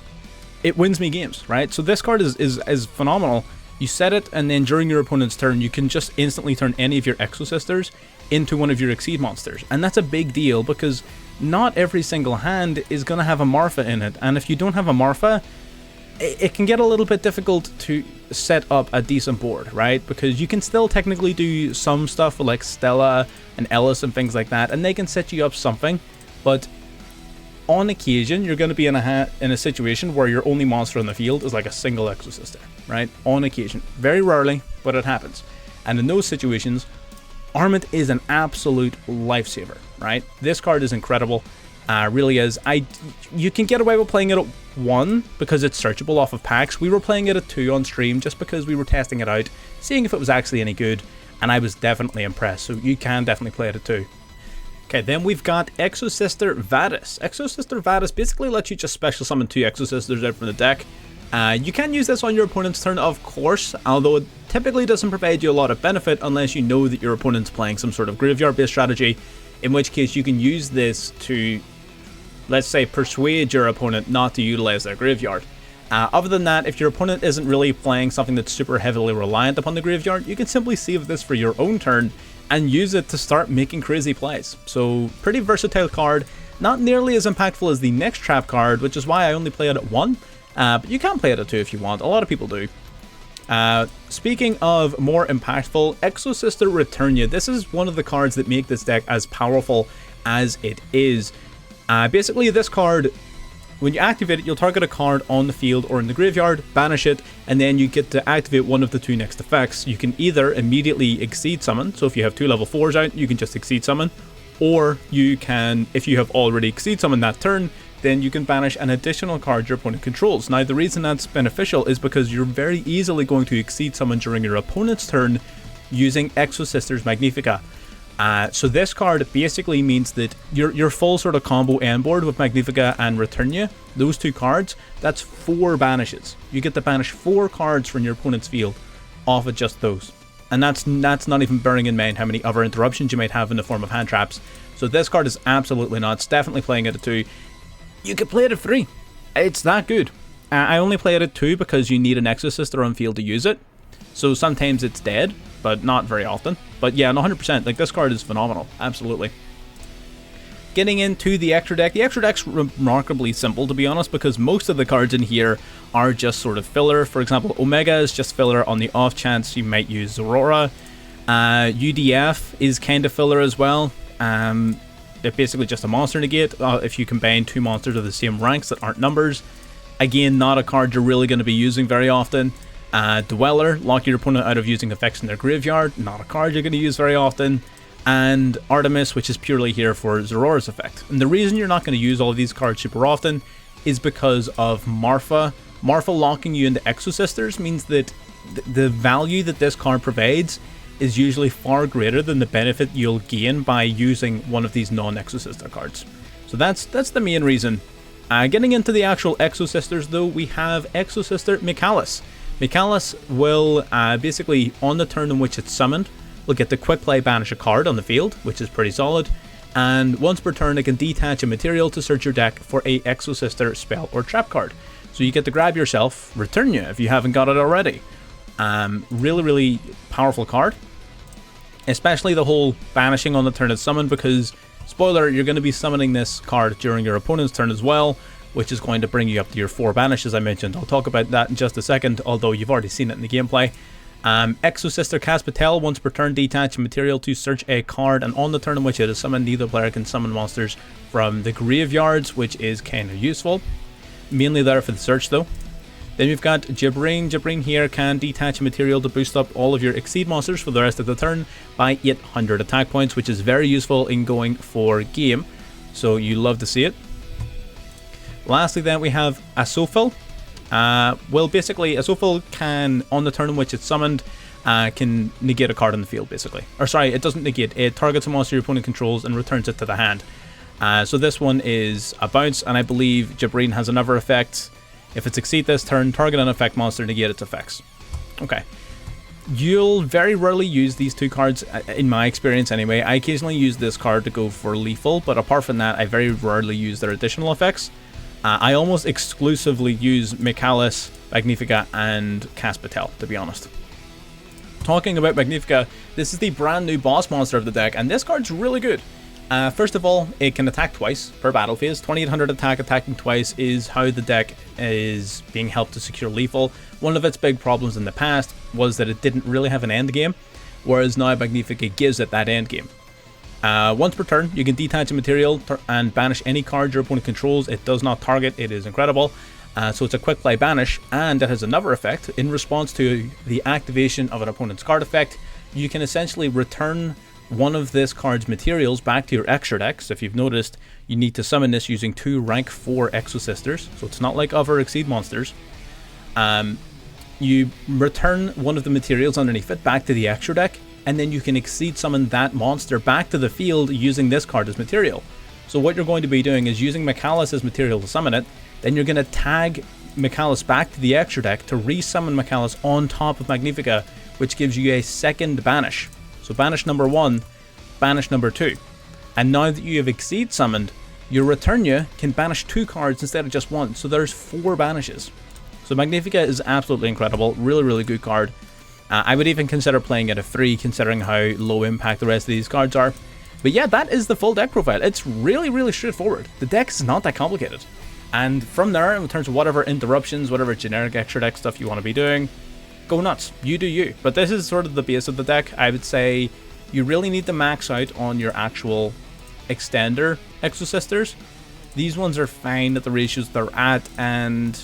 Speaker 1: it wins me games, right? So this card is phenomenal. You set it, and then during your opponent's turn, you can just instantly turn any of your Exosisters into one of your Exceed monsters. And that's a big deal, because not every single hand is going to have a Marfa in it. And if you don't have a Marfa, it can get a little bit difficult to set up a decent board, right? Because you can still technically do some stuff with like Stella and Ellis and things like that, and they can set you up something. But on occasion, you're going to be in a situation where your only monster on the field is like a single Exosister, right? On occasion. Very rarely, but it happens. And in those situations, Armament is an absolute lifesaver, right? This card is incredible. Really is. You can get away with playing it at 1 because it's searchable off of packs. We were playing it at 2 on stream just because we were testing it out, seeing if it was actually any good, and I was definitely impressed. So you can definitely play it at 2. Okay, then we've got Exosister Vadis. Exosister Vadis basically lets you just special summon 2 Exosisters out from the deck. You can use this on your opponent's turn, of course, although it typically doesn't provide you a lot of benefit unless you know that your opponent's playing some sort of graveyard-based strategy, in which case you can use this to, let's say, persuade your opponent not to utilize their graveyard. Other than that, if your opponent isn't really playing something that's super heavily reliant upon the graveyard, you can simply save this for your own turn and use it to start making crazy plays. So, pretty versatile card, not nearly as impactful as the next trap card, which is why I only play it at 1, but you can play it at 2 if you want, a lot of people do. Speaking of more impactful, Exosister Returnia. This is one of the cards that make this deck as powerful as it is. Basically, this card, when you activate it, you'll target a card on the field or in the graveyard, banish it, and then you get to activate one of the 2 next effects. You can either immediately Exceed Summon, so if you have 2 level 4s out, you can just Exceed Summon, or you can, if you have already Exceed Summoned that turn, then you can banish an additional card your opponent controls. Now, the reason that's beneficial is because you're very easily going to Exceed Summon during your opponent's turn using Exosisters Magnifica. So this card basically means that your full sort of combo end board with Magnifica and Returnia, those 2 cards, that's 4 banishes. You get to banish 4 cards from your opponent's field off of just those. And that's not even bearing in mind how many other interruptions you might have in the form of hand traps. So this card is absolutely nuts, definitely playing it at 2. You could play it at 3. It's that good. I only play it at 2 because you need an Exosister on field to use it. So sometimes it's dead, but not very often. But yeah, 100%, like this card is phenomenal, absolutely. Getting into the extra deck. The extra deck's remarkably simple, to be honest, because most of the cards in here are just sort of filler. For example, Omega is just filler on the off chance you might use Aurora. UDF is kind of filler as well. They're basically just a monster negate if you combine 2 monsters of the same ranks that aren't numbers. Again, not a card you're really going to be using very often. Dweller, lock your opponent out of using effects in their graveyard, not a card you're going to use very often. And Artemis, which is purely here for Zorora's effect. And the reason you're not going to use all of these cards super often is because of Marfa. Marfa locking you into Exosisters means that the value that this card provides is usually far greater than the benefit you'll gain by using one of these non-Exosister cards. So that's the main reason. Getting into the actual Exosisters though, we have Exosister Michalis. Michaelis will basically, on the turn in which it's summoned, will get to quick play banish a card on the field, which is pretty solid. And once per turn, it can detach a material to search your deck for a Exosister spell or trap card. So you get to grab yourself Returnia if you haven't got it already. Really, really powerful card. Especially the whole banishing on the turn it's summoned, because, spoiler, you're going to be summoning this card during your opponent's turn as well, which is going to bring you up to your 4 banish, as I mentioned. I'll talk about that in just a second, although you've already seen it in the gameplay. Exosister cast Patel, once per turn, detach a material to search a card, and on the turn in which it is summoned, neither player can summon monsters from the graveyards, which is kind of useful. Mainly there for the search though. Then we've got Jibrin. Jibrin here can detach a material to boost up all of your Exceed monsters for the rest of the turn by 800 attack points, which is very useful in going for game. So you love to see it. Lastly then we have Asofil. Well, basically Asofil can, on the turn in which it's summoned, can negate a card on the field basically. Or sorry, it doesn't negate, it targets a monster your opponent controls and returns it to the hand. So this one is a bounce, and I believe Jibrin has another effect. If it succeeds this turn, target an effect monster, negate its effects. Okay. You'll very rarely use these two cards, in my experience anyway. I occasionally use this card to go for lethal, but apart from that, I very rarely use their additional effects. I almost exclusively use Michaelis, Magnifica, and Cast Patel, to be honest. Talking about Magnifica, this is the brand new boss monster of the deck, and this card's really good. First of all, it can attack twice per battle phase. 2800 attack, attacking twice is how the deck is being helped to secure lethal. One of its big problems in the past was that it didn't really have an end game, whereas now Magnifica gives it that end game. Once per turn, you can detach a material and banish any card your opponent controls. It does not target, it is incredible. So it's a quick play banish, and it has another effect. In response to the activation of an opponent's card effect, you can essentially return one of this card's materials back to your extra deck. So if you've noticed, you need to summon this using 2 rank 4 Exosisters, so it's not like other Exceed monsters. You return one of the materials underneath it back to the extra deck, and then you can Exceed summon that monster back to the field using this card as material. So what you're going to be doing is using Michaelis as material to summon it, then you're going to tag Michaelis back to the extra deck to re-summon Michaelis on top of Magnifica, which gives you a second banish. So banish number 1, banish number 2. And now that you have Exceed summoned, your Returnia can banish 2 cards instead of just 1. So there's 4 banishes. So Magnifica is absolutely incredible. Really, really good card. I would even consider playing it at 3, considering how low impact the rest of these cards are. But yeah, that is the full deck profile. It's really, really straightforward. The deck is not that complicated. And from there, in terms of whatever interruptions, whatever generic extra deck stuff you want to be doing, go nuts, you do you. But this is sort of the base of the deck. I would say you really need to max out on your actual extender Exosisters. These ones are fine at the ratios they're at, and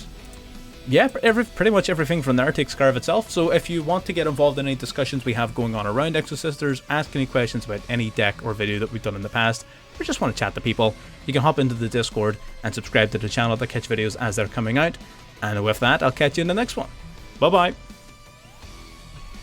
Speaker 1: yeah, pretty much everything from there takes care of itself. So if you want to get involved in any discussions we have going on around Exosisters, ask any questions about any deck or video that we've done in the past, or just want to chat to people, you can hop into the Discord and subscribe to the channel to catch videos as they're coming out. And with that, I'll catch you in the next one. Bye bye.